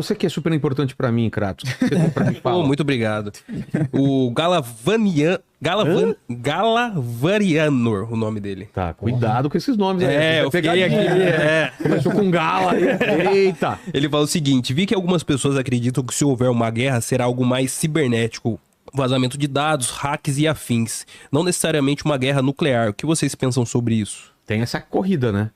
você que é super importante pra mim, Kratos. Você tem pra me falar? Muito obrigado. O Galavarianor, o nome dele. Tá, cuidado com esses nomes aí. Eu fiquei aqui. Começou com Gala aí. Eita! Ele fala o seguinte: vi que algumas pessoas acreditam que se houver uma guerra será algo mais cibernético, vazamento de dados, hacks e afins. Não necessariamente uma guerra nuclear. O que vocês pensam sobre isso? Tem essa corrida, né?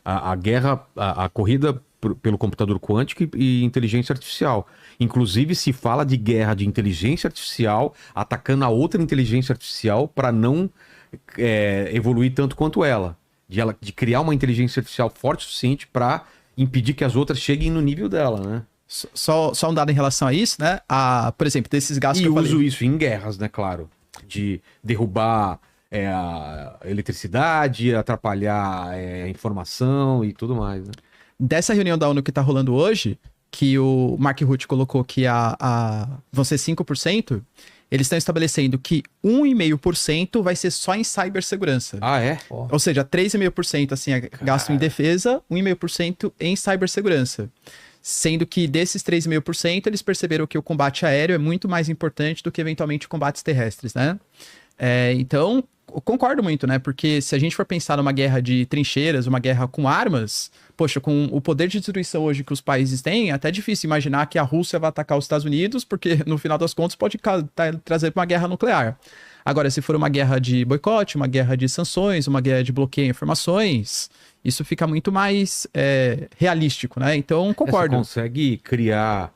A guerra, a corrida pelo computador quântico e inteligência artificial. Inclusive se fala de guerra de inteligência artificial atacando a outra inteligência artificial para não evoluir tanto quanto ela. De criar uma inteligência artificial forte o suficiente para impedir que as outras cheguem no nível dela, né? Só um dado em relação a isso, né? Por exemplo, desses gastos E que eu uso falei. isso em guerras, né? Claro. De derrubar a eletricidade, atrapalhar a informação e tudo mais, né? Dessa reunião da ONU que tá rolando hoje, que o Mark Rutte colocou que vão ser 5%, eles estão estabelecendo que 1,5% vai ser só em cibersegurança. Ah, é? Ou seja, 3,5% assim, é gasto em defesa, 1,5% em cibersegurança. Sendo que desses 3,5%, eles perceberam que o combate aéreo é muito mais importante do que eventualmente combates terrestres, né? Então, eu concordo muito, né? Porque se a gente for pensar numa guerra de trincheiras, uma guerra com armas, poxa, com o poder de destruição hoje que os países têm, é até difícil imaginar que a Rússia vai atacar os Estados Unidos, porque no final das contas pode trazer para uma guerra nuclear. Agora, se for uma guerra de boicote, uma guerra de sanções, uma guerra de bloqueio de informações, isso fica muito mais realístico, né? Então, concordo. Você consegue criar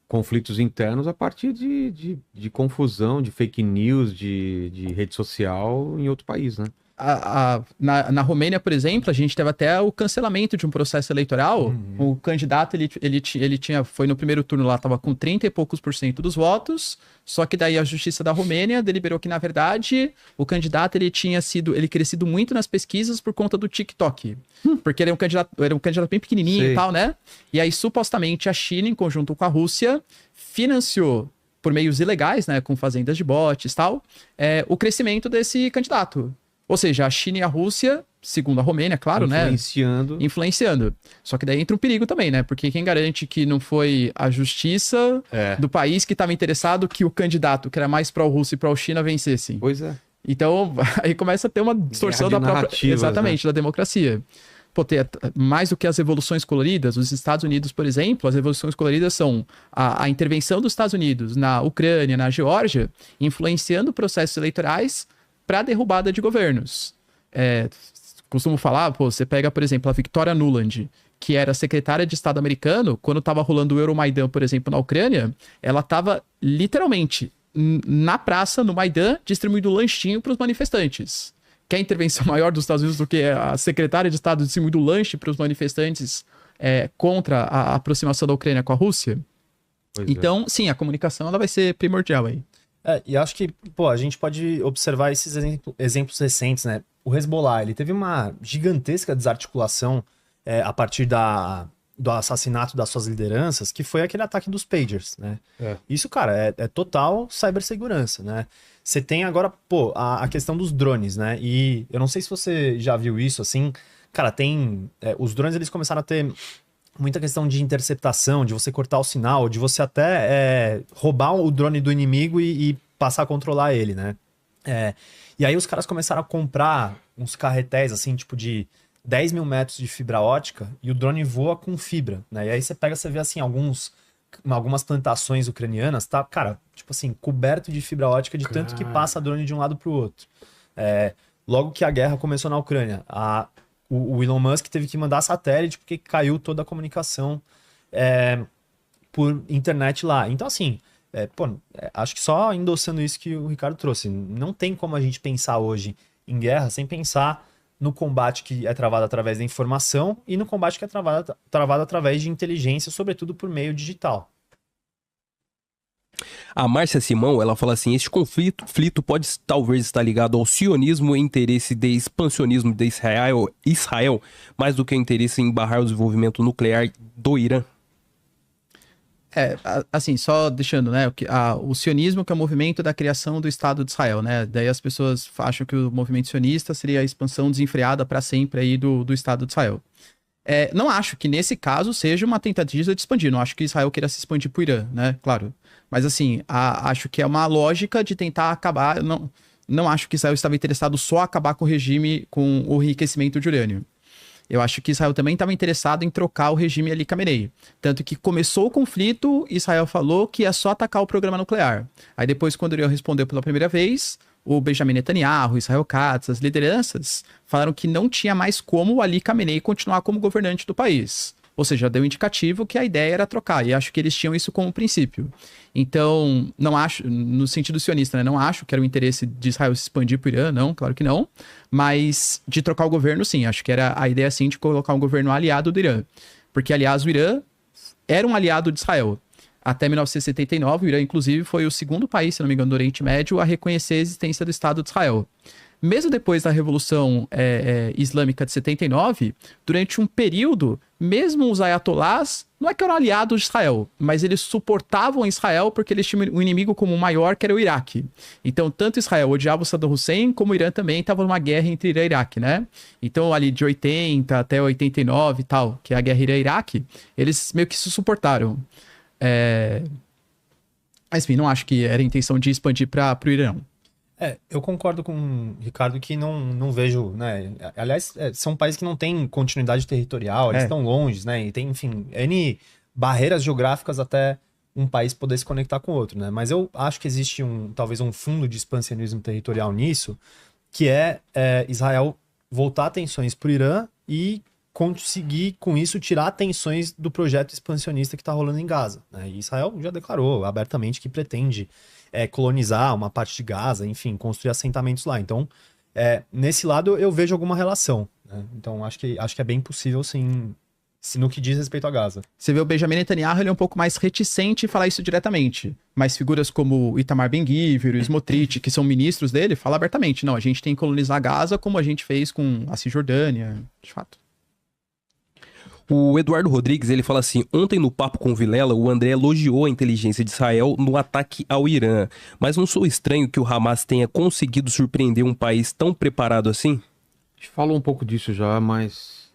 conflitos internos a partir de confusão, de fake news, de rede social em outro país, né? Na Romênia, por exemplo, a gente teve até o cancelamento de um processo eleitoral. O candidato, ele foi no primeiro turno lá, estava com 30 e poucos % dos votos, só que daí a Justiça da Romênia deliberou que, na verdade, o candidato, ele crescido muito nas pesquisas por conta do TikTok. Porque ele era um candidato bem pequenininho Sei. e tal, né? E aí, supostamente, a China, em conjunto com a Rússia, financiou, por meios ilegais, né, com fazendas de bots e tal, o crescimento desse candidato. Ou seja, a China e a Rússia, segundo a Romênia, claro, influenciando. Só que daí entra um perigo também, né? Porque quem garante que não foi a justiça do país que estava interessado que o candidato, que era mais pró-Rússia e pró-China, vencessem? Pois é. Então, aí começa a ter uma distorção da própria... Exatamente, da democracia. Pô, mais do que as revoluções coloridas, os Estados Unidos, por exemplo, as revoluções coloridas são a intervenção dos Estados Unidos na Ucrânia, na Geórgia, influenciando processos eleitorais para derrubada de governos. Costumo falar, você pega, por exemplo, a Victoria Nuland, que era secretária de Estado americano, quando estava rolando o Euromaidan, por exemplo, na Ucrânia, ela estava literalmente na praça, no Maidan, distribuindo lanchinho para os manifestantes. Quer intervenção maior dos Estados Unidos do que a secretária de Estado distribuindo lanche para os manifestantes contra a aproximação da Ucrânia com a Rússia? Então, sim, a comunicação ela vai ser primordial aí. E acho que, a gente pode observar esses exemplos recentes, né? O Hezbollah, ele teve uma gigantesca desarticulação a partir do assassinato das suas lideranças, que foi aquele ataque dos pagers, né? Isso, cara, é total cibersegurança, né? Você tem agora, a questão dos drones, né? E eu não sei se você já viu isso, assim, cara, os drones, eles começaram a ter muita questão de interceptação, de você cortar o sinal, de você até roubar o drone do inimigo e passar a controlar ele, né? E aí os caras começaram a comprar uns carretéis, assim, tipo de 10 mil metros de fibra ótica, e o drone voa com fibra, né? E aí você vê, assim, algumas plantações ucranianas, tá, cara, tipo assim, coberto de fibra ótica de tanto que passa drone de um lado pro outro. Logo que a guerra começou na Ucrânia, o Elon Musk teve que mandar satélite porque caiu toda a comunicação por internet lá. Então, assim, acho que só endossando isso que o Ricardo trouxe, não tem como a gente pensar hoje em guerra sem pensar no combate que é travado através da informação e no combate que é travado através de inteligência, sobretudo por meio digital. A Márcia Simão, ela fala assim: este conflito pode talvez estar ligado ao sionismo e interesse de expansionismo de Israel, mais do que o interesse em barrar o desenvolvimento nuclear do Irã. Assim, só deixando, né, o sionismo, que é o movimento da criação do Estado de Israel, né, daí as pessoas acham que o movimento sionista seria a expansão desenfreada para sempre aí do Estado de Israel. Não acho que nesse caso seja uma tentativa de expandir. Não acho que Israel queira se expandir para o Irã, né? Claro. Mas assim, acho que é uma lógica de tentar acabar. Não acho que Israel estava interessado só em acabar com o regime, com o enriquecimento de urânio. Eu acho que Israel também estava interessado em trocar o regime Ali Khamenei. Tanto que começou o conflito, Israel falou que ia só atacar o programa nuclear. Aí depois, quando o Irã respondeu pela primeira vez, o Benjamin Netanyahu, Israel Katz, as lideranças, falaram que não tinha mais como o Ali Khamenei continuar como governante do país. Ou seja, deu indicativo que a ideia era trocar, e acho que eles tinham isso como princípio. Então, não acho, no sentido sionista, né? Não acho que era o interesse de Israel se expandir para o Irã, não, claro que não. Mas de trocar o governo, sim. Acho que era a ideia, sim, de colocar um governo aliado do Irã. Porque, aliás, o Irã era um aliado de Israel. Até 1979, o Irã, inclusive, foi o segundo país, se não me engano, do Oriente Médio a reconhecer a existência do Estado de Israel. Mesmo depois da Revolução Islâmica de 79, durante um período, mesmo os ayatolás não é que eram aliados de Israel, mas eles suportavam Israel porque eles tinham um inimigo comum maior, que era o Iraque. Então, tanto Israel odiava o Saddam Hussein, como o Irã também estava numa guerra entre Irã e Iraque, né? Então, ali de 80 até 89 e tal, que é a guerra Irã-Iraque, eles meio que se suportaram. Mas, enfim, não acho que era a intenção de expandir para o Irã. Eu concordo com o Ricardo que não vejo, né? Aliás, são países que não têm continuidade territorial, eles estão longe, né? E tem, enfim, N barreiras geográficas até um país poder se conectar com o outro, né? Mas eu acho que existe talvez um fundo de expansionismo territorial nisso, que é Israel voltar atenções para o Irã e conseguir, com isso, tirar atenções do projeto expansionista que está rolando em Gaza, né? E Israel já declarou abertamente que pretende colonizar uma parte de Gaza, enfim, construir assentamentos lá. Então, nesse lado eu vejo alguma relação, né? Então, acho que é bem possível, sim, no que diz respeito a Gaza. Você vê o Benjamin Netanyahu, ele é um pouco mais reticente em falar isso diretamente. Mas figuras como Itamar Ben-Gvir, o Smotrich, que são ministros dele, falam abertamente. Não, a gente tem que colonizar Gaza como a gente fez com a Cisjordânia, de fato. O Eduardo Rodrigues, ele fala assim, ontem no Papo com o Vilela, o André elogiou a inteligência de Israel no ataque ao Irã. Mas não sou estranho que o Hamas tenha conseguido surpreender um país tão preparado assim? A gente falou um pouco disso já, mas...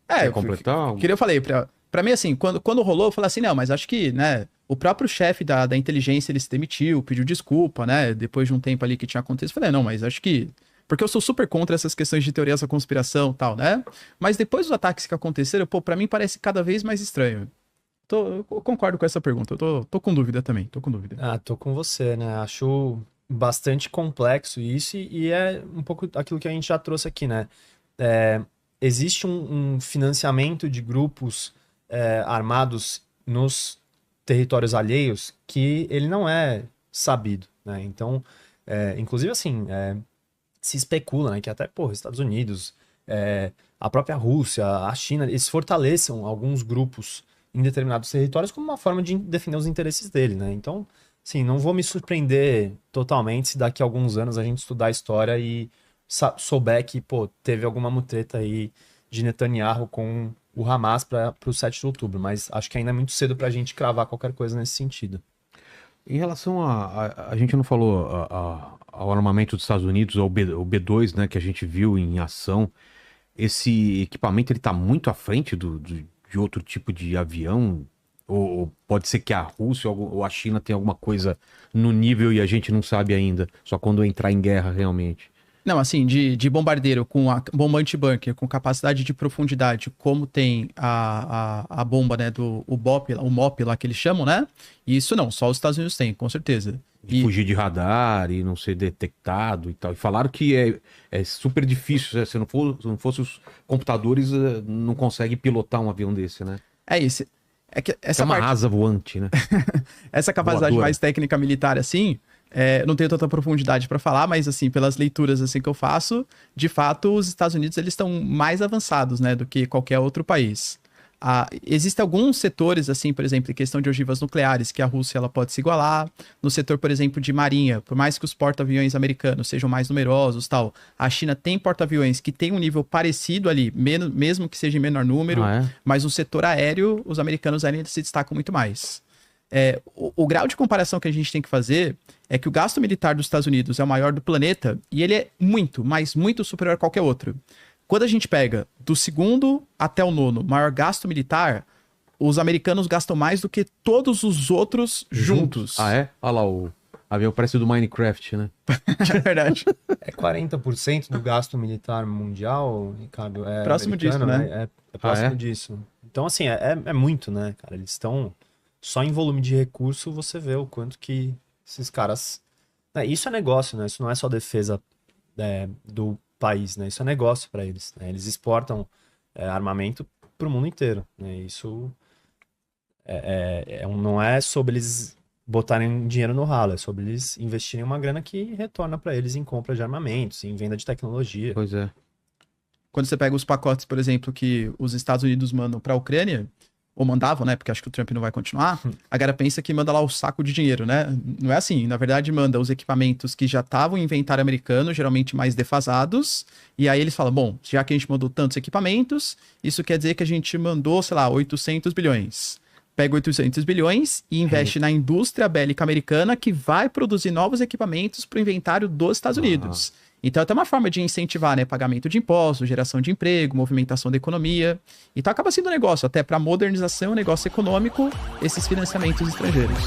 Quer completar? Eu falei, pra mim, assim, quando rolou, eu falei assim, não, mas acho que, né, o próprio chefe da inteligência, ele se demitiu, pediu desculpa, né, depois de um tempo ali que tinha acontecido. Eu falei, não, mas acho que... Porque eu sou super contra essas questões de teorias da conspiração e tal, né? Mas depois dos ataques que aconteceram, pra mim parece cada vez mais estranho. Eu concordo com essa pergunta. Eu tô com dúvida também, tô com dúvida. Tô com você, né? Acho bastante complexo isso e é um pouco aquilo que a gente já trouxe aqui, né? Existe um financiamento de grupos armados nos territórios alheios que ele não é sabido, né? Então, inclusive assim... se especula, né, que até, Estados Unidos, a própria Rússia, a China, eles fortaleçam alguns grupos em determinados territórios como uma forma de defender os interesses dele, né? Então, sim, não vou me surpreender totalmente se daqui a alguns anos a gente estudar a história e souber que, teve alguma mutreta aí de Netanyahu com o Hamas para o 7 de outubro, mas acho que ainda é muito cedo para a gente cravar qualquer coisa nesse sentido. Em relação a gente não falou ao armamento dos Estados Unidos, o B-2, né, que a gente viu em ação, esse equipamento ele tá muito à frente de outro tipo de avião? Ou pode ser que a Rússia ou a China tenha alguma coisa no nível e a gente não sabe ainda, só quando entrar em guerra realmente? Não, assim, de bombardeiro com a bomba anti-bunker, com capacidade de profundidade, como tem a bomba, né, o MOP lá que eles chamam, né? Isso não, só os Estados Unidos têm, com certeza. De fugir de radar e não ser detectado e tal. E falaram que é super difícil, se não fosse os computadores, não consegue pilotar um avião desse, né? É isso. É uma asa voante, né? Essa capacidade voadora. Mais técnica militar, assim... não tenho tanta profundidade para falar, mas assim, pelas leituras assim que eu faço, de fato, os Estados Unidos eles estão mais avançados, né, do que qualquer outro país. Existem alguns setores, assim, por exemplo, em questão de ogivas nucleares, que a Rússia ela pode se igualar. No setor, por exemplo, de marinha, por mais que os porta-aviões americanos sejam mais numerosos, tal, a China tem porta-aviões que tem um nível parecido ali, mesmo que seja em menor número, mas no setor aéreo, os americanos ainda se destacam muito mais. O grau de comparação que a gente tem que fazer é que o gasto militar dos Estados Unidos é o maior do planeta e ele é muito, mas muito superior a qualquer outro. Quando a gente pega do 2º até o 9º, maior gasto militar, os americanos gastam mais do que todos os outros juntos. Ah, é? Olha lá, o avião parece do Minecraft, né? É verdade. É 40% do gasto militar mundial, Ricardo. É próximo disso, né? É próximo disso. Então, assim, é muito, né, cara? Eles estão... Só em volume de recurso você vê o quanto que esses caras... Isso é negócio, né? Isso não é só defesa do país, né? Isso é negócio para eles, né? Eles exportam armamento para o mundo inteiro, né? Isso não é sobre eles botarem dinheiro no ralo, é sobre eles investirem uma grana que retorna para eles em compra de armamentos, em venda de tecnologia. Pois é. Quando você pega os pacotes, por exemplo, que os Estados Unidos mandam para a Ucrânia, ou mandavam, né? Porque acho que o Trump não vai continuar. A galera pensa que manda lá o saco de dinheiro, né? Não é assim. Na verdade, manda os equipamentos que já estavam em inventário americano, geralmente mais defasados. E aí eles falam, bom, já que a gente mandou tantos equipamentos, isso quer dizer que a gente mandou, sei lá, 800 bilhões. Pega 800 bilhões e investe na indústria bélica americana que vai produzir novos equipamentos para o inventário dos Estados Unidos. Então, é até uma forma de incentivar, né? Pagamento de impostos, geração de emprego, movimentação da economia. Então, acaba sendo um negócio, até para modernização, negócio econômico, esses financiamentos estrangeiros.